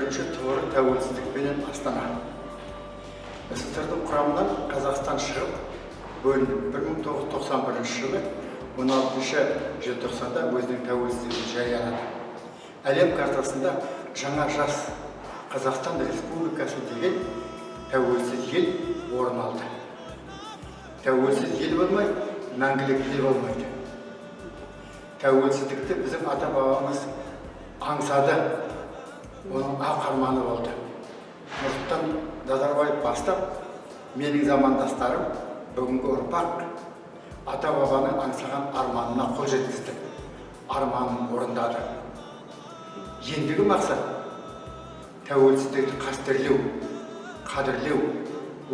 бірінші тұғыры тәуелсіздікпенен Астана. СССР-дің құрамынан Қазақстан шығып, бөлініп 1991 жылы 16 желтоқсанда өзінің тәуелсіздігін жариялады. Әлем картасында жаңа жас Қазақстан Республикасы деген тәуелсіз ел орын алды. Тәуелсіз ел болмай, мәңгілік ел болмайды. Тәуелсіздікті біздің ата-бабамыз аңсады, оның ақ арманы болды. Нұрсұлтан Назарбаев бастап, менің замандастарым, бүгінгі ұрпақ ата-бабаның аңсаған арманына қол жеткізді, арманын орындады. Ендігі мақсат тәуелсіздікті қастерлеу, қадірлеу,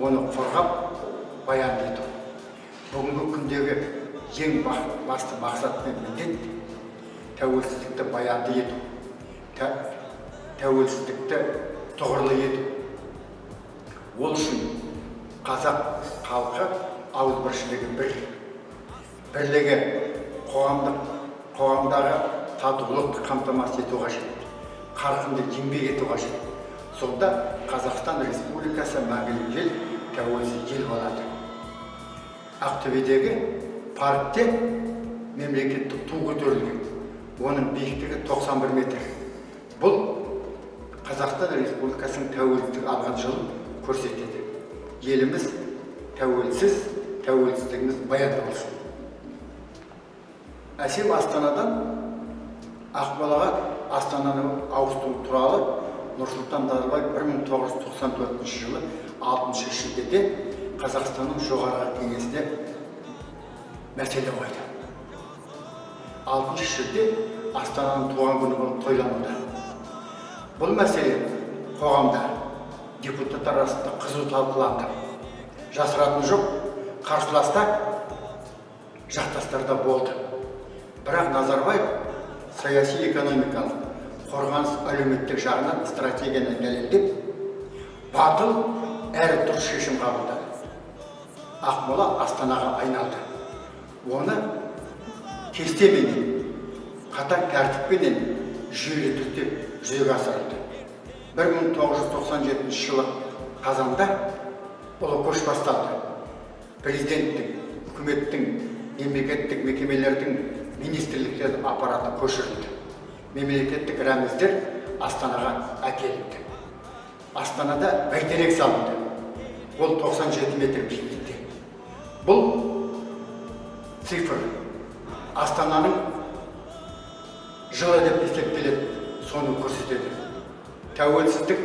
оны қорғап, баянды ету. Бүгінгі күндегі ең басты мақсат пен міндет тәуелсіздікті баянды ету, тәуелсіздікті тұғырлы ету. Ол үшін қазақ халқы ауызбіршілігі бір, бірлігі қоғамдағы татулықты қамтамасыз ету қажет, қарқынды еңбек ету қажет. Сонда Қазақстан Республикасы мәңгілік ел, тәуелсіз ел болады. Ақтөбедегі паркте мемлекеттік ту көтерілген. Оның биіктігі 91 метр. Бұл Қазақстан Республикасының тәуелсіздік алған жылын көрсетеді. Еліміз тәуелсіз, тәуелсіздігіміз баянды болсын. Әсем Астанадан Ақмолаға Астананы ауыстыру туралы Нұрсұлтан Назарбаев 1994 жылы 6 шілдеде Қазақстанның жоғарғы кеңесіне мәселе қойды. 6 шілде Астананың туған күні болып тойлануда. Бұл мәселе қоғамда депутаттар арасында қызу талқыланды. Жасыратын жоқ, қарсыласта жақтастарда болды. Бірақ Назарбаев саяси экономикалық, қорғаныс әлеуметтік жағынан стратегияны дәлелдеп, батыл әрі дұрыс шешім қабылдады. Ақмола Астанаға айналды. Оны кестеменен, қатаң тәртіппенен жүйелі түрде жүзеге асырылды. 1997 жылы қазанда ұлы көш басталды. Президенттің, үкіметтің, мемлекеттік мекемелердің, министрліктердің аппараты көшірілді. Мемлекеттік рәміздер Астанаға әкелінді. Астанада бәйтерек салынды. Ол 97 метр биіктікте. Бұл цифр Астананың жылы деп есептеледі, соны көрсетеді. Тәуелсіздік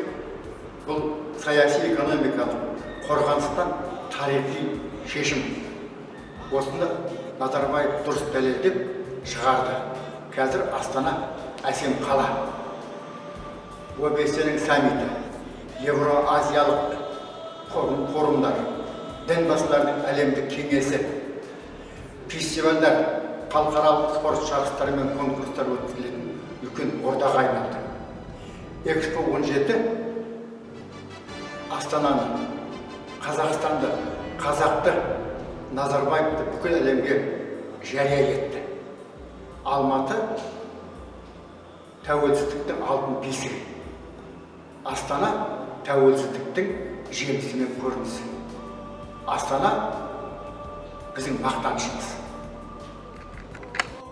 бұл саяси экономикалық, қорғаныстан тарихи шешім. Осында Назарбаев дұрыс дәлелдеп шығарды. Қазір Астана әсем қала. ОБС-нің саммиті, Евроазиялық форумдар, дінбасылардың әлемдік кеңесі, фестивальдар, халықаралық спорт жарыстары мен конкурстар өткізілетін үлкен ортаға айналды. Экспо 17 Астананы, Қазақстанды, қазақты, Назарбаевты бүкіл әлемге жария етті. Алматы тәуелсіздіктің алтын бесігі. Астана тәуелсіздіктің жемісі мен көрінісі. Астана біздің мақтанышымыз.